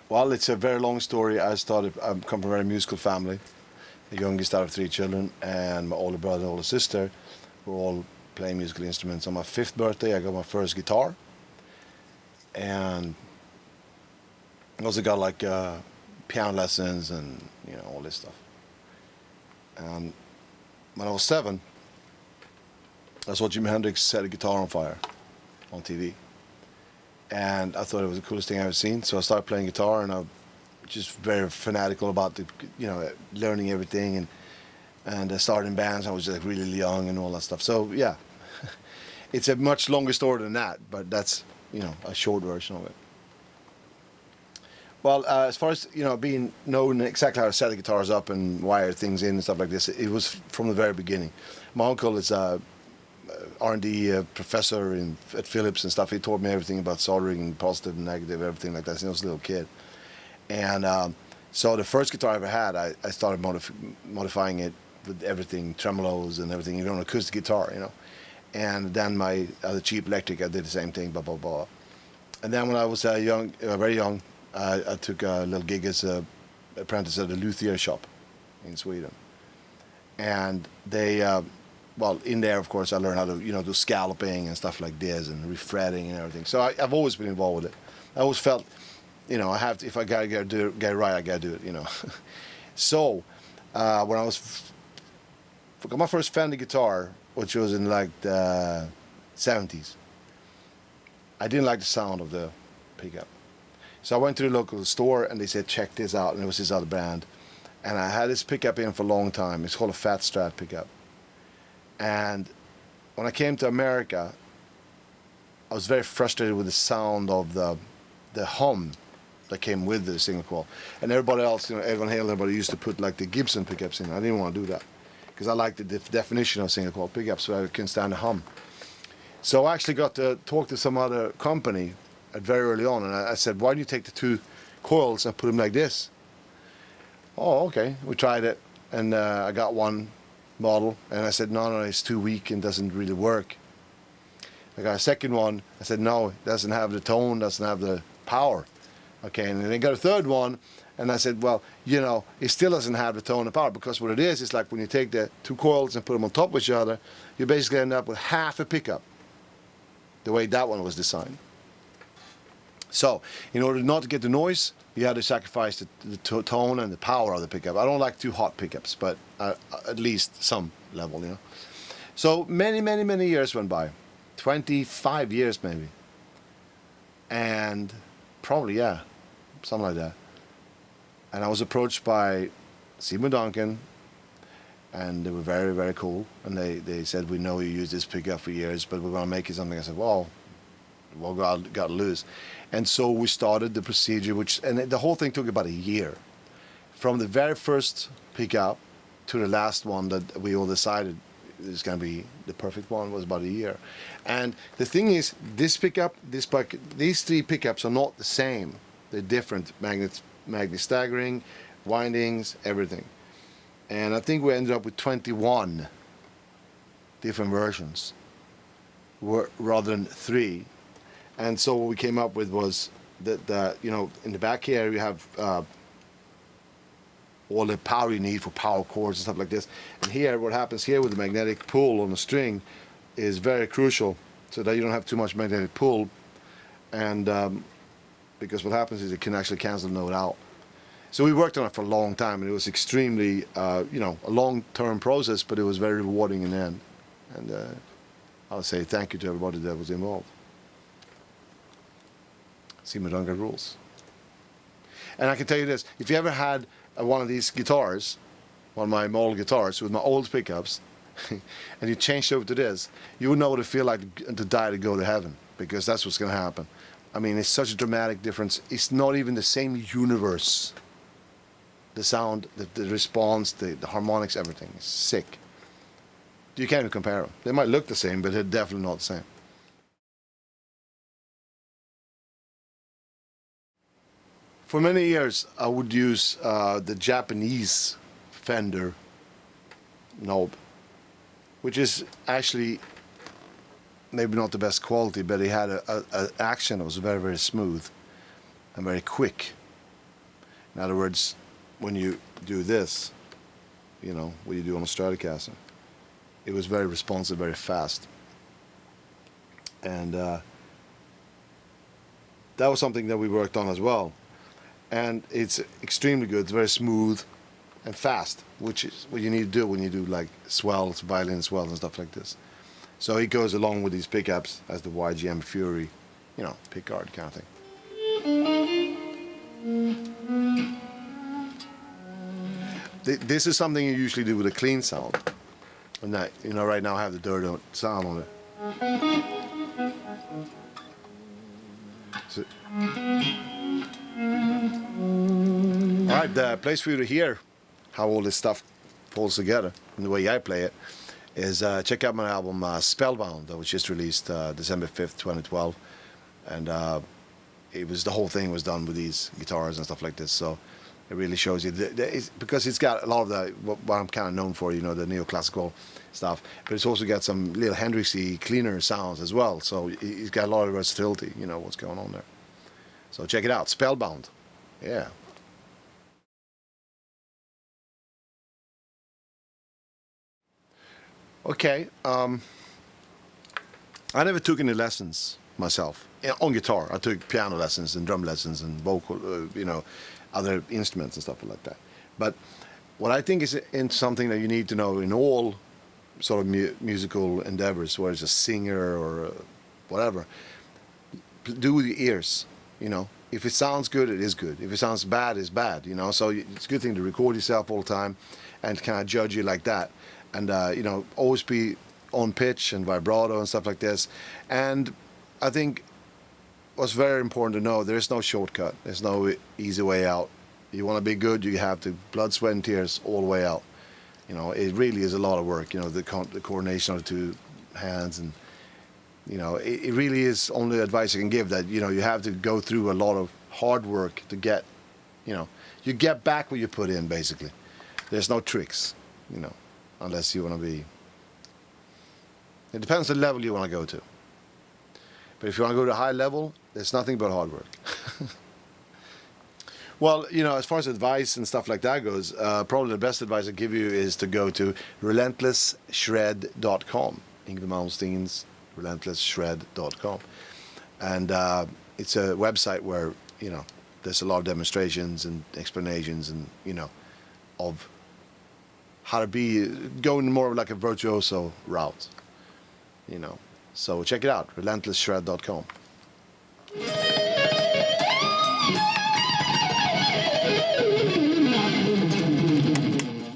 Well, it's a very long story. I come from a very musical family, the youngest out of 3 children, and my older brother and older sister were all playing musical instruments. On my 5th birthday, I got my first guitar, and I also got like piano lessons and all this stuff. And when I was 7, I saw Jimi Hendrix set a guitar on fire on TV. And I thought it was the coolest thing I've ever seen. So I started playing guitar, and I'm just very fanatical about the, learning everything, and I started in bands. I was like really young and all that stuff. So yeah, it's a much longer story than that, but that's a short version of it. Well, as far as being known exactly how to set the guitars up and wire things in and stuff like this, it was from the very beginning. My uncle is a R&D professor at Philips and stuff. He taught me everything about soldering and positive and negative, everything like that since I was a little kid. And so the first guitar I ever had, I started modifying it with everything, tremolos and everything, even on an acoustic guitar, And then my other cheap electric, I did the same thing, blah, blah, blah. And then when I was very young, I took a little gig as an apprentice at a luthier shop in Sweden. And they... well, in there, of course, I learned how to, do scalloping and stuff like this and refretting and everything. So I've always been involved with it. I always felt, I have to, if I gotta get it right, I gotta do it, So when I got my first Fender guitar, which was in like the 70s, I didn't like the sound of the pickup. So I went to the local store and they said, check this out, and it was this other brand. And I had this pickup in for a long time. It's called a Fat Strat pickup. And when I came to America, I was very frustrated with the sound of the hum that came with the single coil. And everybody else, Evan Hale, everybody used to put like the Gibson pickups in. I didn't want to do that because I liked the definition of single coil pickups, so I couldn't stand the hum. So I actually got to talk to some other company very early on, and I said, why don't you take the 2 coils and put them like this? Oh, okay. We tried it, and I got one model, and I said, no, it's too weak and doesn't really work. I got a second one. I said, no, it doesn't have the tone, doesn't have the power. Okay, and then I got a third one, and I said, well, it still doesn't have the tone and power, because what it is, it's like when you take the 2 coils and put them on top of each other, you basically end up with half a pickup, the way that one was designed. So, in order not to get the noise, you had to sacrifice the tone and the power of the pickup. I don't like too hot pickups, but at least some level, So many years went by, 25 years maybe, and probably, yeah, something like that. And I was approached by Seymour Duncan, and they were very, very cool. And they said, we know you used this pickup for years, but we're going to make it something. I said, well, got to lose. And so we started the procedure, and the whole thing took about a year. From the very first pickup to the last one that we all decided is going to be the perfect one was about a year. And the thing is, this pickup, these 3 pickups are not the same. They're different. Magnet staggering, windings, everything. And I think we ended up with 21 different versions rather than 3. And so what we came up with was that in the back here you have all the power you need for power chords and stuff like this. And here, what happens here with the magnetic pull on the string is very crucial, so that you don't have too much magnetic pull. And because what happens is it can actually cancel the note out. So we worked on it for a long time, and it was extremely, a long-term process, but it was very rewarding in the end. And I'll say thank you to everybody that was involved. Seymour Duncan rules. And I can tell you this, if you ever had one of these guitars, one of my model guitars with my old pickups, and you changed over to this, you would know what it feels like to die to go to heaven, because that's what's going to happen. I mean, it's such a dramatic difference. It's not even the same universe. The sound, the response, the harmonics, everything is sick. You can't even compare them. They might look the same, but they're definitely not the same. For many years, I would use the Japanese Fender knob, which is actually maybe not the best quality, but it had an action that was very, very smooth and very quick. In other words, when you do this, you know, what you do on a Stratocaster, it was very responsive, very fast. And that was something that we worked on as well. And it's extremely good, it's very smooth and fast, which is what you need to do when you do like swells, violin swells and stuff like this. So it goes along with these pickups as the YJM Fury, you know, pickguard kind of thing. This is something you usually do with a clean sound. And that, you know, right now I have the dirt sound on it. So, alright, the place for you to hear how all this stuff falls together and the way I play it is check out my album Spellbound, that was just released December 5th, 2012. And it was, the whole thing was done with these guitars and stuff like this. So it really shows you, because it's got a lot of the, what I'm kind of known for, you know, the neoclassical stuff, but it's also got some little Hendrixy, cleaner sounds as well. So it's got a lot of versatility, you know, what's going on there. So check it out, Spellbound. Yeah. Okay, I never took any lessons myself on guitar. I took piano lessons and drum lessons and vocal, you know, other instruments and stuff like that. But what I think is something that you need to know in all sort of musical endeavors, whether it's a singer or whatever, do with your ears, you know. If it sounds good, it is good. If it sounds bad, it's bad, you know. So it's a good thing to record yourself all the time and kind of judge you like that. And, you know, always be on pitch and vibrato and stuff like this. And I think what's very important to know, there is no shortcut. There's no easy way out. You want to be good, you have to blood, sweat, and tears all the way out. You know, it really is a lot of work, you know, the coordination of the two hands. And, you know, it really is only advice I can give, that, you know, you have to go through a lot of hard work to get, you know, you get back what you put in, basically. There's no tricks, you know, unless you want to be, it depends on the level you want to go to. But if you want to go to a high level, there's nothing but hard work. Well, you know, as far as advice and stuff like that goes, probably the best advice I give you is to go to relentlessshred.com. Yngwie Malmsteen's relentlessshred.com. And it's a website where, you know, there's a lot of demonstrations and explanations and, you know, of how to be, going more like a virtuoso route, you know. So check it out, relentlessshred.com.